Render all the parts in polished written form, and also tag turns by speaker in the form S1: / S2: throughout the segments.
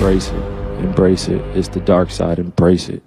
S1: embrace it. Embrace it. It's the dark side. Embrace it.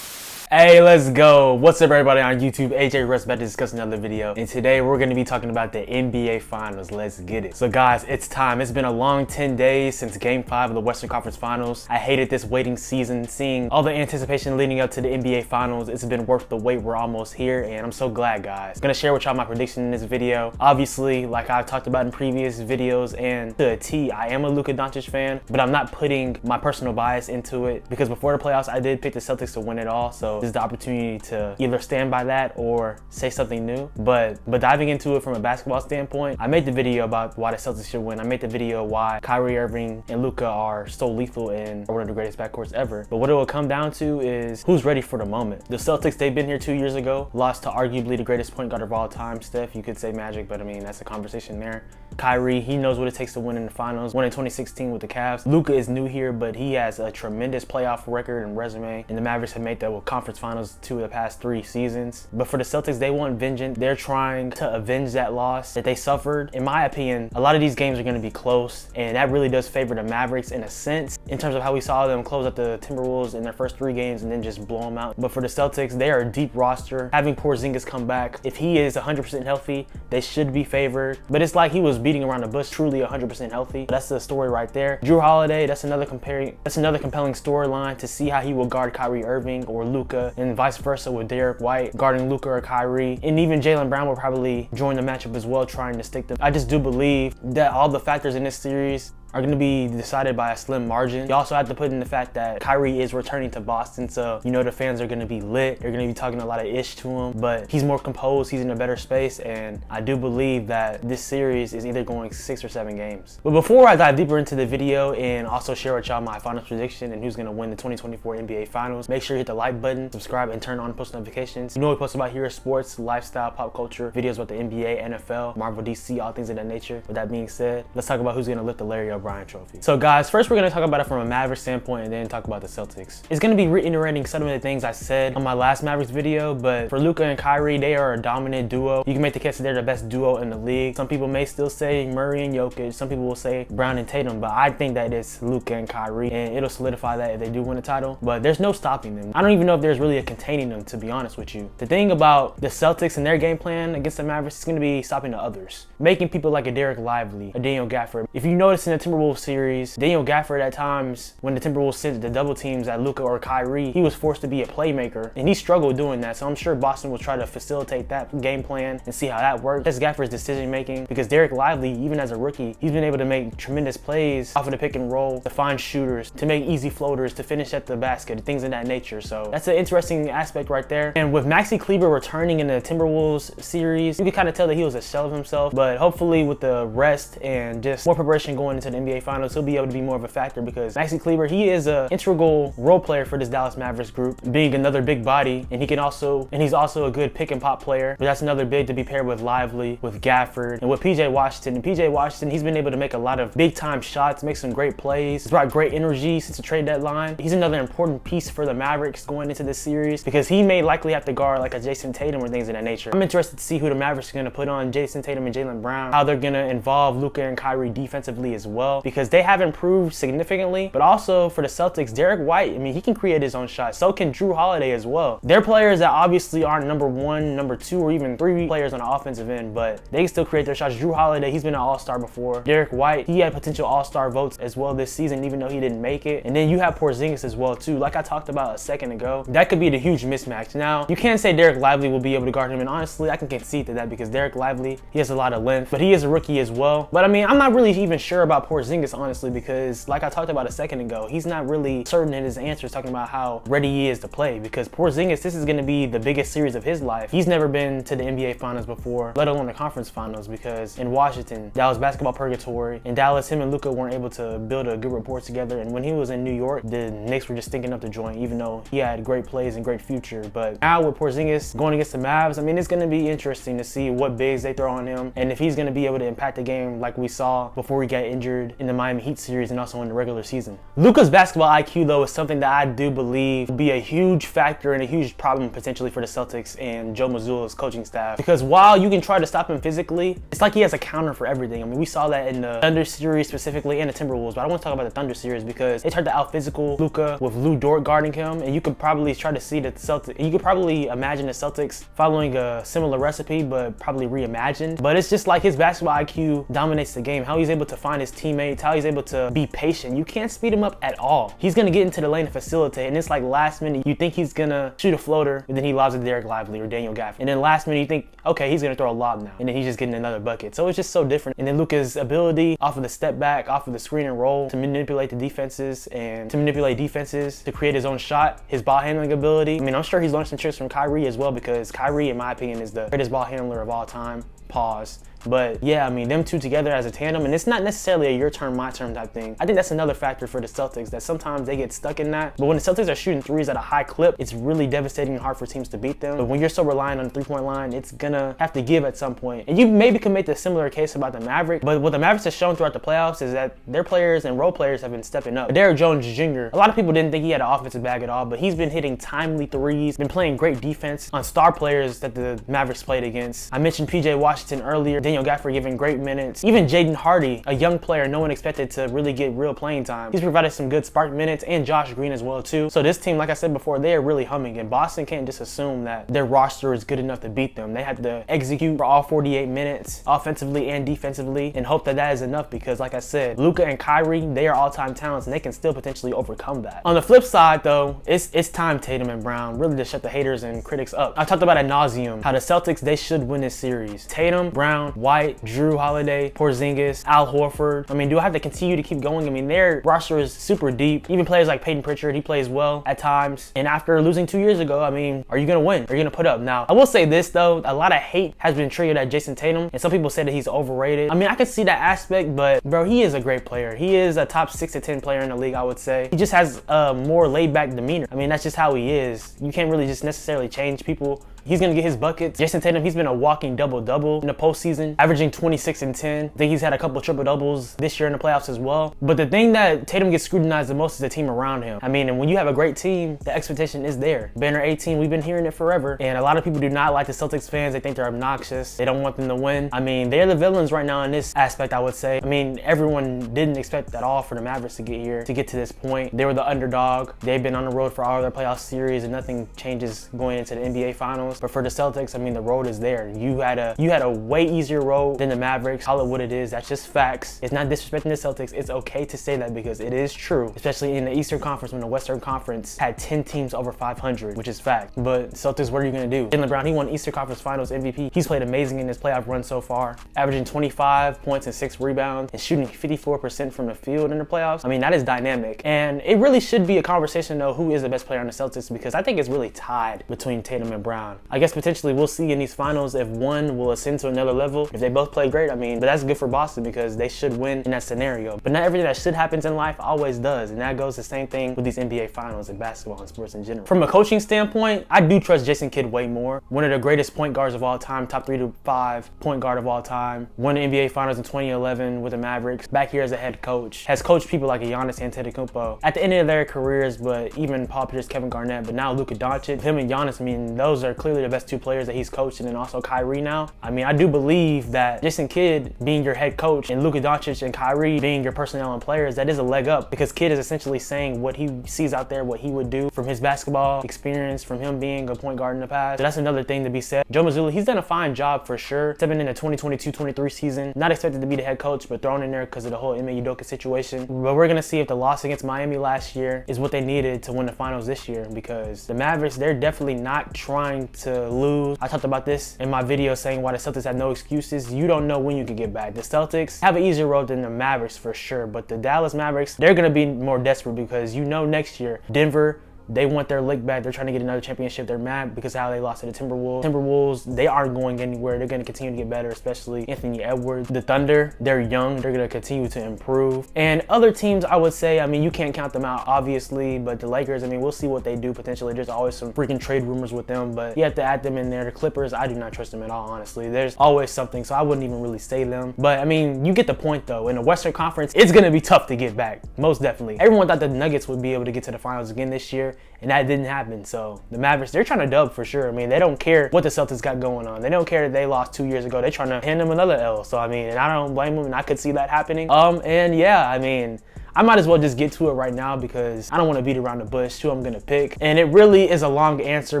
S2: Hey, let's go. What's up, everybody on YouTube? AJ Russ about to discuss another video, and today we're going to be talking about the NBA Finals. Let's get it. So guys, it's time. It's been a long 10 days since Game 5 of the Western Conference Finals. I hated this waiting season, seeing all the anticipation leading up to the NBA Finals. It's been worth the wait. We're almost here, and I'm so glad, guys. I'm going to share with y'all my prediction in this video. Obviously, like I've talked about in previous videos, and to a T, I am a Luka Doncic fan, but I'm not putting my personal bias into it because before the playoffs, I did pick the Celtics to win it all. So this is the opportunity to either stand by that or say something new. But diving into it from a basketball standpoint, I made the video about why the Celtics should win. I made the video why Kyrie Irving and Luka are so lethal and are one of the greatest backcourts ever. But what it will come down to is who's ready for the moment. The Celtics, they've been here 2 years ago, lost to arguably the greatest point guard of all time, Steph. You could say Magic, but I mean, that's a conversation there. Kyrie, he knows what it takes to win in the finals. Won in 2016 with the Cavs. Luka is new here, but he has a tremendous playoff record and resume, and the Mavericks have made that with conference finals 2 of the past 3 seasons. But for the Celtics, they want vengeance. They're trying to avenge that loss that they suffered. In my opinion, a lot of these games are going to be close, and that really does favor the Mavericks in a sense, in terms of how we saw them close out the Timberwolves in their first 3 games and then just blow them out. But for the Celtics, they are a deep roster. Having Porzingis come back, if he is 100% healthy, they should be favored. But it's like he was beating around the bush, truly 100% healthy. That's the story right there. Jrue Holiday, that's another compelling storyline to see how he will guard Kyrie Irving or Luka, and vice versa with Derek White guarding Luka or Kyrie. And even Jaylen Brown will probably join the matchup as well, trying to stick them. I just do believe that all the factors in this series are going to be decided by a slim margin. You also have to put in the fact that Kyrie is returning to Boston, so you know the fans are going to be lit. They're going to be talking a lot of ish to him, but he's more composed, he's in a better space, and I do believe that this series is either going 6 or 7 games. But before I dive deeper into the video and also share with y'all my final prediction and who's going to win the 2024 NBA Finals, make sure you hit the like button, subscribe, and turn on post notifications. You know we post about hero sports, lifestyle, pop culture, videos about the NBA, NFL, Marvel, DC, all things of that nature. With that being said, let's talk about who's going to lift the Larry O'Brien trophy. So guys, first we're going to talk about it from a Mavericks standpoint and then talk about the Celtics. It's going to be reiterating some of the things I said on my last Mavericks video, but for Luka and Kyrie, they are a dominant duo. You can make the case that they're the best duo in the league. Some people may still say Murray and Jokic. Some people will say Brown and Tatum, but I think that it's Luka and Kyrie, and it'll solidify that if they do win the title. But there's no stopping them. I don't even know if there's really a containing them, to be honest with you. The thing about the Celtics and their game plan against the Mavericks is going to be stopping the others, making people like a Derek Lively, a Daniel Gafford. If you notice in the Timberwolves series, Daniel Gafford at times, when the Timberwolves sent the double teams at Luka or Kyrie, he was forced to be a playmaker, and he struggled doing that. So I'm sure Boston will try to facilitate that game plan and see how that works. That's Gafford's decision making, because Derek Lively, even as a rookie, he's been able to make tremendous plays off of the pick and roll, to find shooters, to make easy floaters, to finish at the basket, things of that nature. So that's an interesting aspect right there. And with Maxi Kleber returning in the Timberwolves series, you can kind of tell that he was a shell of himself, but hopefully with the rest and just more preparation going into the NBA Finals, he'll be able to be more of a factor, because Maxi Kleber, he is an integral role player for this Dallas Mavericks group, being another big body, and he's also a good pick and pop player. But that's another big to be paired with Lively, with Gafford, and with PJ Washington. And PJ Washington, he's been able to make a lot of big time shots, make some great plays. He's brought great energy since the trade deadline. He's another important piece for the Mavericks going into this series, because he may likely have to guard like a Jason Tatum or things of that nature. I'm interested to see who the Mavericks are going to put on Jason Tatum and Jaylen Brown, how they're going to involve Luka and Kyrie defensively as well, because they have improved significantly. But also for the Celtics, Derek White, I mean, he can create his own shot. So can Jrue Holiday as well. They're players that obviously aren't number 1, number 2, or even 3 players on the offensive end, but they can still create their shots. Jrue Holiday, he's been an all-star before. Derek White, he had potential all-star votes as well this season, even though he didn't make it. And then you have Porzingis as well too. Like I talked about a second ago, that could be the huge mismatch. Now, you can't say Derek Lively will be able to guard him, and honestly, I can concede to that, because Derek Lively, he has a lot of length, but he is a rookie as well. But I mean, I'm not really even sure about Porzingis, honestly, because like I talked about a second ago, he's not really certain in his answers talking about how ready he is to play, because Porzingis, this is going to be the biggest series of his life. He's never been to the NBA Finals before, let alone the conference finals, because in Washington, that was basketball purgatory. In Dallas, him and Luka weren't able to build a good rapport together, and when he was in New York, the Knicks were just stinking up the joint, even though he had great plays and great future. But now with Porzingis going against the Mavs, I mean, it's going to be interesting to see what bigs they throw on him, and if he's going to be able to impact the game like we saw before he got injured in the Miami Heat series and also in the regular season. Luka's basketball IQ, though, is something that I do believe will be a huge factor and a huge problem potentially for the Celtics and Joe Mazzulla's coaching staff, because while you can try to stop him physically, it's like he has a counter for everything. I mean, we saw that in the Thunder series specifically and the Timberwolves, but I want to talk about the Thunder series because they tried to out-physical Luka with Lou Dort guarding him, and you could probably try to see that the Celtics, you could probably imagine the Celtics following a similar recipe, but probably reimagined. But it's just like his basketball IQ dominates the game, how he's able to find his teammates, how he's able to be patient. You can't speed him up at all. He's gonna get into the lane to facilitate, and it's like last minute you think he's gonna shoot a floater, and then he lobs it to Derek Lively or Daniel Gafford, and then last minute you think, okay, he's gonna throw a lob now, and then he's just getting another bucket. So it's just so different. And then Luka's ability off of the step back, off of the screen and roll, to manipulate the defenses and to manipulate defenses to create his own shot, his ball handling ability. I mean, I'm sure he's learned some tricks from Kyrie as well, because Kyrie, in my opinion, is the greatest ball handler of all time. Pause. But yeah, I mean, them two together as a tandem, and it's not necessarily a your turn, my turn type thing. I think that's another factor for the Celtics, that sometimes they get stuck in that. But when the Celtics are shooting threes at a high clip, it's really devastating and hard for teams to beat them. But when you're so reliant on the three-point line, it's gonna have to give at some point. And you maybe can make the similar case about the Mavericks, but what the Mavericks have shown throughout the playoffs is that their players and role players have been stepping up. Derrick Jones Jr., a lot of people didn't think he had an offensive bag at all, but he's been hitting timely threes, been playing great defense on star players that the Mavericks played against. I mentioned PJ Washington earlier, Daniel Gafford giving great minutes. Even Jaden Hardy, a young player no one expected to really get real playing time, he's provided some good spark minutes, and Josh Green as well too. So this team, like I said before, they are really humming, and Boston can't just assume that their roster is good enough to beat them. They have to execute for all 48 minutes offensively and defensively and hope that that is enough, because like I said, Luka and Kyrie, they are all-time talents, and they can still potentially overcome that. On the flip side though, it's time Tatum and Brown really to shut the haters and critics up. I talked about ad nauseum how the Celtics, they should win this series. Tatum, Brown, White, Drew Holiday, Porzingis, Al Horford. I mean, do I have to continue to keep going? I mean, their roster is super deep. Even players like Peyton Pritchard, he plays well at times. And after losing 2 years ago, I mean, are you gonna win? Are you gonna put up? Now, I will say this though, a lot of hate has been triggered at Jason Tatum, and some people say that he's overrated. I mean, I can see that aspect, but bro, he is a great player. He is a top 6 to 10 player in the league, I would say. He just has a more laid back demeanor. I mean, that's just how he is. You can't really just necessarily change people. He's gonna get his buckets. Jason Tatum, he's been a walking double-double in the postseason, averaging 26 and 10. I think he's had a couple triple-doubles this year in the playoffs as well. But the thing that Tatum gets scrutinized the most is the team around him. I mean, and when you have a great team, the expectation is there. Banner 18, we've been hearing it forever. And a lot of people do not like the Celtics fans. They think they're obnoxious. They don't want them to win. I mean, they're the villains right now in this aspect, I would say. I mean, everyone didn't expect at all for the Mavericks to get here, to get to this point. They were the underdog. They've been on the road for all their playoff series, and nothing changes going into the NBA Finals. But for the Celtics, I mean, the road is there. You had a way easier road than the Mavericks. Call it what it is. That's just facts. It's not disrespecting the Celtics. It's okay to say that because it is true, especially in the Eastern Conference when the Western Conference had 10 teams over 500, which is fact. But Celtics, what are you gonna do? Jaylen Brown, he won Eastern Conference Finals MVP. He's played amazing in his playoff run so far, averaging 25 points and 6 rebounds and shooting 54% from the field in the playoffs. I mean, that is dynamic. And it really should be a conversation though, who is the best player on the Celtics, because I think it's really tied between Tatum and Brown. I guess potentially we'll see in these finals if one will ascend to another level. If they both play great, I mean, but that's good for Boston because they should win in that scenario. But not everything that should happens in life always does, and that goes the same thing with these NBA finals and basketball and sports in general. From a coaching standpoint, I do trust Jason Kidd way more. One of the greatest point guards of all time, top 3 to 5 point guard of all time. Won the NBA finals in 2011 with the Mavericks. Back here as a head coach. Has coached people like Giannis Antetokounmpo at the end of their careers, but even Paul Pierce, Kevin Garnett, but now Luka Doncic. Him and Giannis, I mean, those are clearly the best 2 players that he's coached, and then also Kyrie now. I mean, I do believe that Jason Kidd being your head coach and Luka Doncic and Kyrie being your personnel and players, that is a leg up, because Kidd is essentially saying what he sees out there, what he would do from his basketball experience, from him being a point guard in the past. So that's another thing to be said. Joe Mazzulla, he's done a fine job for sure. Stepping in the 2022-23 season, not expected to be the head coach, but thrown in there because of the whole Ime Udoka situation. But we're gonna see if the loss against Miami last year is what they needed to win the finals this year, because the Mavericks, they're definitely not trying to lose. I talked about this in my video saying why the Celtics have no excuses. You don't know when you can get back. The Celtics have an easier road than the Mavericks for sure, but the Dallas Mavericks, they're going to be more desperate because you know next year, Denver, they want their lick back. They're trying to get another championship. They're mad because of how they lost to the Timberwolves. Timberwolves, they aren't going anywhere. They're going to continue to get better, especially Anthony Edwards. The Thunder, they're young. They're going to continue to improve. And other teams, I would say, I mean, you can't count them out, obviously, but the Lakers, I mean, we'll see what they do potentially. There's always some freaking trade rumors with them, but you have to add them in there. The Clippers, I do not trust them at all, honestly. There's always something, so I wouldn't even really say them. But, I mean, you get the point, though. In the Western Conference, it's going to be tough to get back, most definitely. Everyone thought the Nuggets would be able to get to the finals again this year, and that didn't happen. So the Mavericks, they're trying to dub for sure. I mean, they don't care what the Celtics got going on. They don't care that they lost 2 years ago. They're trying to hand them another L. So, I mean, and I don't blame them, and I could see that happening. And yeah, I mean, I might as well just get to it right now because I don't want to beat around the bush who I'm going to pick. And it really is a long answer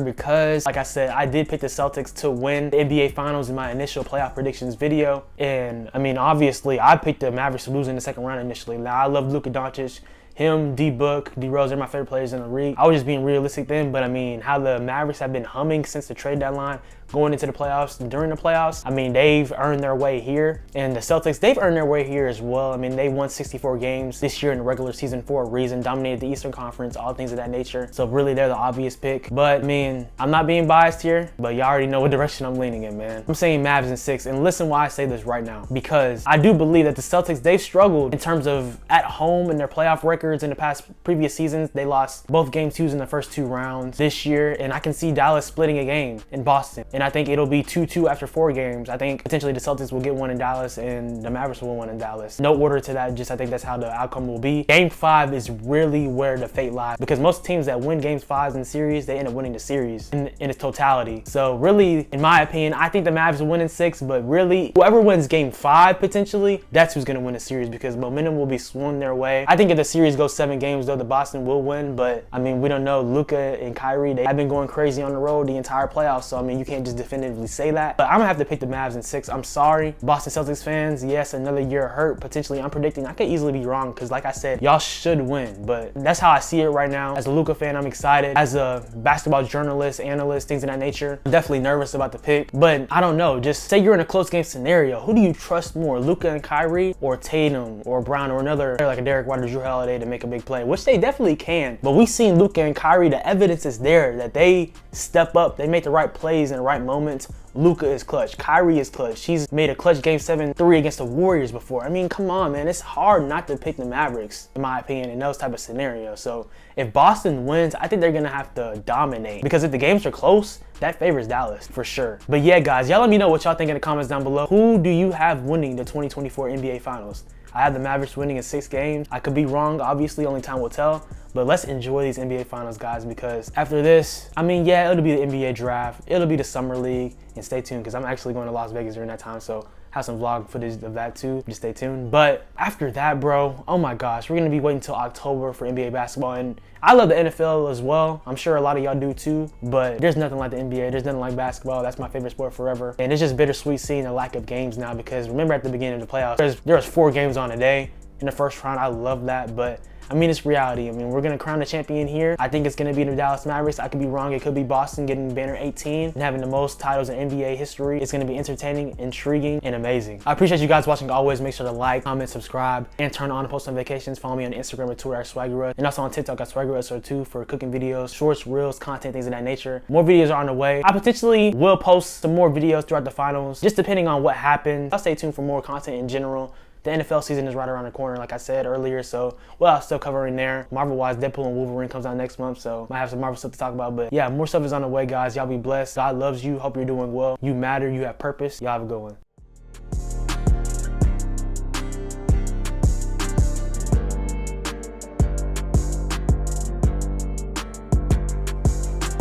S2: because, like I said, I did pick the Celtics to win the NBA Finals in my initial playoff predictions video. And, I mean, obviously, I picked the Mavericks to lose in the second round initially. Now, I love Luka Doncic. Him, D-Book, D-Rose, they're my favorite players in the league. I was just being realistic then, but I mean, how the Mavericks have been humming since the trade deadline, going into the playoffs, during the playoffs, I mean, they've earned their way here. And the Celtics, they've earned their way here as well. I mean, they won 64 games this year in the regular season for a reason, dominated the Eastern Conference, all things of that nature. So really, they're the obvious pick. But I mean, I'm not being biased here, but y'all already know what direction I'm leaning in, man. I'm saying Mavs in 6, and listen why I say this right now. Because I do believe that the Celtics, they've struggled in terms of at home in their playoff records in the previous seasons. They lost both game 2s in the first 2 rounds this year, and I can see Dallas splitting a game in Boston. And I think it'll be 2-2 after 4 games. I think potentially the Celtics will get one in Dallas and the Mavericks will win one in Dallas. No order to that, just I think that's how the outcome will be. Game 5 is really where the fate lies because most teams that win games 5 in series, they end up winning the series in its totality. So really, in my opinion, I think the Mavs will win in 6, but really, whoever wins game 5 potentially, that's who's gonna win the series because momentum will be swung their way. I think if the series goes 7 games though, the Boston will win, but I mean, we don't know. Luka and Kyrie, they have been going crazy on the road the entire playoffs, so I mean, you can't just definitively say that. But I'm gonna have to pick the Mavs in 6. I'm sorry, Boston Celtics fans. Yes, another year hurt, potentially. I'm predicting I could easily be wrong because like I said, y'all should win, but that's how I see it right now. As a Luka fan, I'm excited. As a basketball journalist, analyst, things of that nature, I'm definitely nervous about the pick, but I don't know. Just say you're in a close game scenario. Who do you trust more, Luka and Kyrie or Tatum or Brown or another player like a Derek White or Jrue Holiday to make a big play? Which they definitely can. But we've seen Luka and Kyrie, the evidence is there that they step up, they make the right plays in the right moments. Luka is clutch. Kyrie is clutch. She's made a clutch game 7-3 against the Warriors before. I mean, come on, man. It's hard not to pick the Mavericks, in my opinion, in those type of scenarios. So if Boston wins, I think they're going to have to dominate because if the games are close, that favors Dallas for sure. But yeah, guys, y'all let me know what y'all think in the comments down below. Who do you have winning the 2024 NBA Finals? I have the Mavericks winning in 6 games. I could be wrong, obviously, only time will tell. But let's enjoy these NBA Finals, guys, because after this, I mean, yeah, it'll be the NBA draft. It'll be the Summer League. And stay tuned because I'm actually going to Las Vegas during that time. So have some vlog footage of that too. Just stay tuned. But after that, bro, oh my gosh, we're going to be waiting until October for NBA basketball. And I love the NFL as well. I'm sure a lot of y'all do too. But there's nothing like the NBA. There's nothing like basketball. That's my favorite sport forever. And it's just bittersweet seeing the lack of games now because remember at the beginning of the playoffs, there was 4 games on a day in the first round. I love that. But I mean, it's reality. I mean, we're going to crown the champion here. I think it's going to be the Dallas Mavericks. I could be wrong. It could be Boston getting banner 18 and having the most titles in NBA history. It's going to be entertaining, intriguing, and amazing. I appreciate you guys watching. Always make sure to like, comment, subscribe, and turn on post notifications. Follow me on Instagram or Twitter at SwaggyRuss, and also on TikTok at SwaggyRuss2 for cooking videos, shorts, reels, content, things of that nature. More videos are on the way. I potentially will post some more videos throughout the finals, just depending on what happens. I'll stay tuned for more content in general. The NFL season is right around the corner, like I said earlier, so I'm still covering there. Marvel-wise, Deadpool and Wolverine comes out next month, so might have some Marvel stuff to talk about. But yeah, more stuff is on the way, guys. Y'all be blessed. God loves you. Hope you're doing well. You matter. You have purpose. Y'all have a good one.